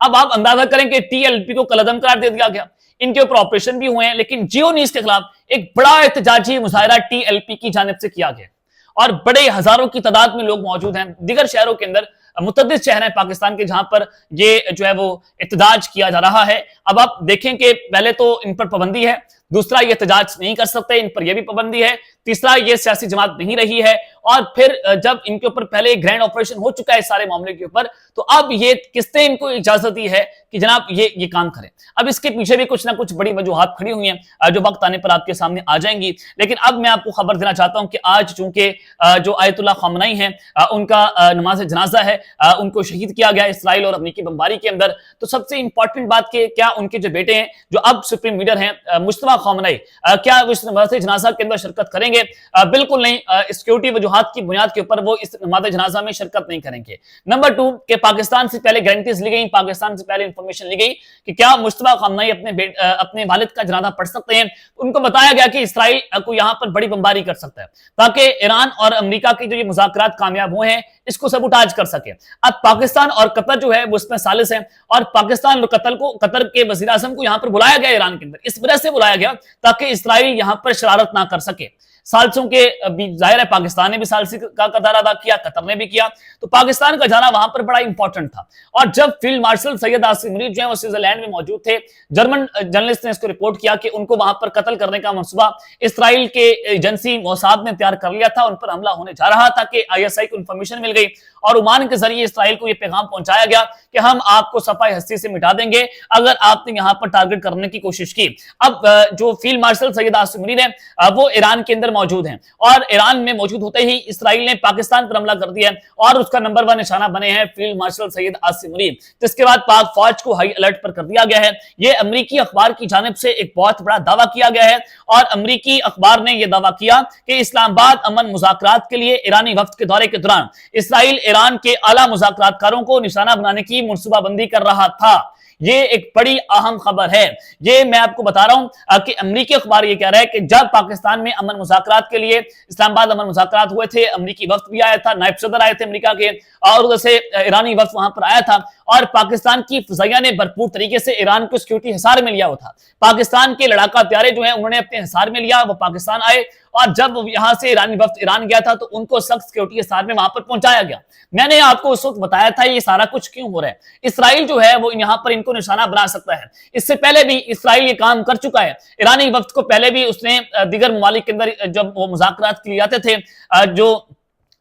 اب آپ اندازہ کریں کہ TLP کو کالعدم قرار دے دیا گیا، ان کے اوپر آپریشن بھی ہوئے ہیں، لیکن جیو نیوز کے خلاف ایک بڑا احتجاجی مظاہرہ TLP کی جانب سے کیا گیا اور بڑے ہزاروں کی تعداد میں لوگ موجود ہیں دیگر شہروں کے اندر، متعدد شہر ہیں پاکستان کے جہاں پر یہ جو ہے وہ احتجاج کیا جا رہا ہے۔ اب آپ دیکھیں کہ پہلے تو ان پر پابندی ہے، دوسرا یہ احتجاج نہیں کر سکتے، ان پر یہ بھی پابندی ہے، تیسرا یہ سیاسی جماعت نہیں رہی ہے، اور پھر جب ان کے اوپر پہلے ایک گرینڈ آپریشن ہو چکا ہے اس سارے معاملے کے اوپر، تو اب یہ کس نے ان کو اجازت دی ہے کہ جناب یہ کام کریں۔ اب اس کے پیچھے بھی کچھ نہ کچھ بڑی وجوہات کھڑی ہوئی ہیں جو وقت آنے پر آپ کے سامنے آ جائیں گی، لیکن اب میں آپ کو خبر دینا چاہتا ہوں کہ آج چونکہ جو آیت اللہ خامنئی ہیں ان کا نماز جنازہ ہے، ان کو شہید کیا گیا اسرائیل اور امریکی بمباری کے اندر، تو سب سے امپورٹنٹ بات کہ کیا ان کے جو بیٹے ہیں جو اب سپریم لیڈر ہیں مجتبیٰ خامنئی، کیا وہ اس نماز جنازہ کے اندر شرکت کریں گے؟ بالکل نہیں، سیکیورٹی وجوہات کی بنیاد کے اوپر وہ اس نماز جنازہ میں شرکت نہیں کریں گے۔ نمبر 2 کہ پاکستان سے پہلے گارنٹیز لی گئی، پاکستان سے پہلے انفارمیشن لی گئی کہ کیا مجتبیٰ خامنئی اپنے والد کا جنازہ پڑھ سکتے ہیں، ان کو بتایا گیا کہ اسرائیل کو یہاں پر بڑی بمباری کر سکتا ہے تاکہ ایران اور امریکہ کے جو یہ مذاکرات کامیاب ہوئے ہیں اس کو سبوٹاج کر سکے۔ اب پاکستان اور قطر جو ہے وہ اس میں ثالث ہیں، اور پاکستان اور قطر کے وزیر اعظم کو یہاں پر بلایا گیا ایران کے اندر، اس وجہ سے بلایا گیا تاکہ اسرائیل یہاں پر شرارت نہ کر سکے۔ سالسوں کے ظاہر ہے پاکستان نے بھی سالسی کا کردار ادا کیا، قطر نے بھی کیا، تو پاکستان کا جانا وہاں پر بڑا امپورٹنٹ تھا۔ اور جب فیلڈ مارشل سید عاصم منیر جو ہیں وہ سوئٹزرلینڈ میں موجود تھے، جرمن جرنلسٹ نے اس کو رپورٹ کیا کہ ان کو وہاں پر قتل کرنے کا منصوبہ اسرائیل کے ایجنسی موساد نے تیار کر لیا تھا، ان پر حملہ ہونے جا رہا تھا کہ ISI کو انفارمیشن مل گئی اور عمان کے ذریعے اسرائیل کو یہ پیغام پہنچایا گیا کہ ہم آپ کو صفحہ ہستی سے مٹا دیں گے اگر آپ نے یہاں پر ٹارگٹ کرنے کی کوشش کی۔ اب جو فیلڈ مارشل سید عاصم منیر ہیں وہ ایران کے اندر موجود ہیں، اور ایران میں موجود ہوتے ہی اسرائیل نے پاکستان پر حملہ کر دیا اور اس کا نمبر 1 نشانہ بنے ہیں فیلڈ مارشل سید عاصم منیر، جس کے بعد پاک فوج کو ہائی الرٹ پر کر دیا گیا ہے۔ یہ امریکی اخبار کی جانب سے ایک بہت بڑا دعویٰ کیا گیا ہے، اور امریکی اخبار نے یہ دعویٰ کیا کہ اسلام آباد امن مذاکرات کے لیے ایرانی وفد کے دورے کے دوران اسرائیل ایران کے اعلیٰ مذاکرات کاروں کو نشانہ بنانے کی منصوبہ بندی کر رہا تھا۔ یہ ایک بڑی اہم خبر ہے، یہ میں آپ کو بتا رہا ہوں کہ امریکی اخبار یہ کہہ رہا ہے کہ جب پاکستان میں امن مذاکرات کے لیے اسلام آباد امن مذاکرات ہوئے تھے، امریکی وفد بھی آیا تھا، نائب صدر آئے تھے امریکہ کے، اور ادھر سے ایرانی وفد وہاں پر آیا تھا، اور پاکستان کی فضائیہ نے بھرپور طریقے سے ایران کو سیکیورٹی حصار میں لیا ہوا تھا۔ پاکستان کے لڑاکا طیارے جو ہیں انہوں نے اپنے حصار میں لیا، وہ پاکستان آئے، اور جب یہاں سے ایرانی وفد ایران گیا تھا تو ان کو سخت سیکیورٹی حصار میں وہاں پر پہنچایا گیا۔ میں نے آپ کو اس وقت بتایا تھا یہ سارا کچھ کیوں ہو رہا ہے۔ اسرائیل جو ہے وہ یہاں پر ان کو نشانہ بنا سکتا ہے، اس سے پہلے بھی اسرائیل یہ کام کر چکا ہے، ایرانی وفد کو پہلے بھی اس نے دیگر ممالک کے اندر جب وہ مذاکرات کے لیے آتے تھے، جو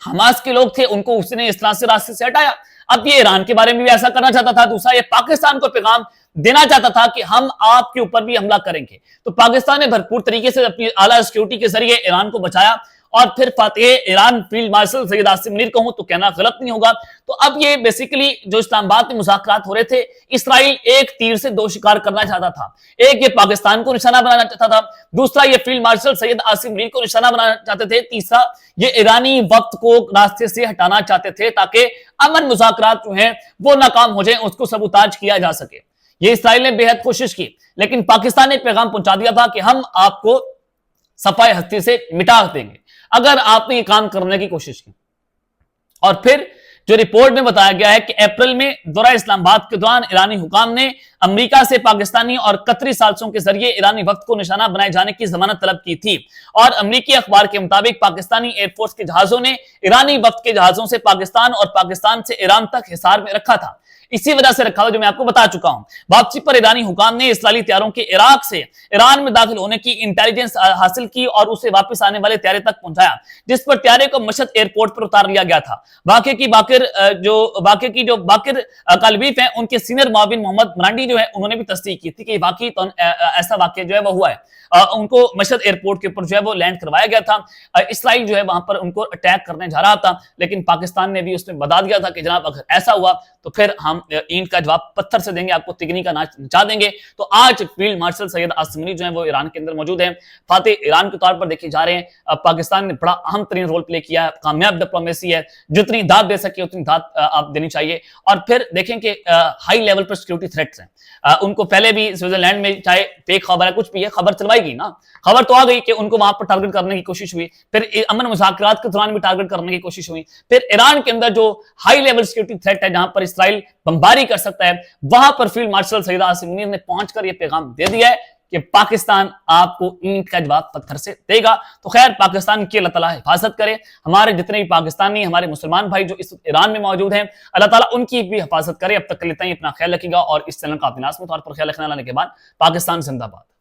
حماس کے لوگ تھے ان کو اس نے اس طرح سے راستے سے ہٹایا۔ اب یہ ایران کے بارے میں بھی ایسا کرنا چاہتا تھا، دوسرا یہ پاکستان کو پیغام دینا چاہتا تھا کہ ہم آپ کے اوپر بھی حملہ کریں گے۔ تو پاکستان نے بھرپور طریقے سے اپنی اعلیٰ سیکیورٹی کے ذریعے ایران کو بچایا، اور پھر فاتح ایران فیلڈ مارشل سید عاصم منیر کہوں تو کہنا غلط نہیں ہوگا۔ تو اب یہ بیسیکلی جو اسلام آباد میں مذاکرات ہو رہے تھے، اسرائیل ایک تیر سے 2 شکار کرنا چاہتا تھا، ایک یہ پاکستان کو نشانہ بنانا چاہتا تھا، دوسرا یہ فیلڈ مارشل سید عاصم منیر کو نشانہ بنانا چاہتے تھے، تیسرا یہ ایرانی وقت کو راستے سے ہٹانا چاہتے تھے تاکہ امن مذاکرات جو ہیں وہ ناکام ہو جائیں، اس کو سبوتاج کیا جا سکے۔ یہ اسرائیل نے بے حد کوشش کی، لیکن پاکستان نے پیغام پہنچا دیا تھا کہ ہم آپ کو صفحہ ہستی سے مٹا دیں گے اگر آپ نے یہ کام کرنے کی کوشش کی۔ اور پھر جو رپورٹ میں بتایا گیا ہے کہ اپریل میں دورہ اسلام آباد کے دوران ایرانی حکام نے امریکہ سے پاکستانی اور قطری ثالثوں کے ذریعے ایرانی وفد کو نشانہ بنائے جانے کی ضمانت طلب کی تھی، اور امریکی اخبار کے مطابق پاکستانی ایئر فورس کے جہازوں نے ایرانی وفد کے جہازوں سے پاکستان اور پاکستان سے ایران تک حصار میں رکھا تھا۔ اسی وجہ سے رکھا ہوا جو میں آپ کو بتا چکا ہوں۔ واپسی پر ایرانی حکام نے اسرائیلی طیاروں کے عراق سے ایران میں داخل ہونے کی انٹیلیجنس حاصل کی اور اسے واپس آنے والے طیارے تک پہنچایا، جس پر طیارے کو مشہد ایئرپورٹ پر اتار لیا گیا تھا۔ واقعے کی جو باقر کالبیف ہیں، ان کے سینئر معاون محمد مرانڈی جو ہے انہوں نے بھی تصدیق کی تھی کہ واقعی ایسا واقعہ جو ہے وہ ہوا ہے، ان کو مشہد ایئرپورٹ کے اوپر جو ہے وہ لینڈ کروایا گیا تھا۔ اسرائیل جو ہے وہاں پر ان کو اٹیک کرنے جا رہا تھا، لیکن پاکستان نے بھی اس میں بتا دیا تھا کہ جناب اگر ایسا ہوا تو پھر ہم اینٹ کا جواب پتھر سے دیں گے، آپ کو تگنی کا ناچ نچا دیں گے۔ تو آج فیلڈ مارشل سید عاصم منیر جو ہیں وہ ایران کے اندر موجود ہیں، فاتح ایران کے طور پر دیکھے جا رہے ہیں۔ پاکستان نے بڑا اہم ترین رول پلے کیا ہے، کامیاب ڈپلومیسی ہے، جتنی داد دے سکے اتنی داد آپ دینی چاہیے۔ اور پھر دیکھیں کہ ہائی لیول پر سیکیورٹی تھریٹس ہیں، ان کو پہلے بھی سوئٹزرلینڈ میں چاہے فیک خبر ہے کچھ بھی ہے، خبر چلوائی گئی نا، خبر تو آ گئی کہ ان کو وہاں پر ٹارگٹ کرنے کی کوشش ہوئی، پھر امن مذاکرات کے دوران بھی ٹارگٹ کرنے کی کوشش ہوئی، پھر ایران کے اندر جو ہائی لیول سیکیورٹی تھریٹ ہے جہاں پر اسرائیل بمباری کر سکتا ہے، وہاں پر فیلڈ مارشل سید عاصم منیر نے پہنچ کر یہ پیغام دے دیا ہے کہ پاکستان آپ کو اینٹ کا جواب پتھر سے دے گا۔ تو خیر پاکستان کی اللہ تعالیٰ حفاظت کرے، ہمارے جتنے بھی پاکستانی ہمارے مسلمان بھائی جو اس ایران میں موجود ہیں، اللہ تعالیٰ ان کی بھی حفاظت کرے۔ اب تک کے لیے اپنا خیال رکھیے گا اور اس چینل کا آپ لازمی طور پر خیال رکھنے لانے کے بعد پاکستان زندہ باد۔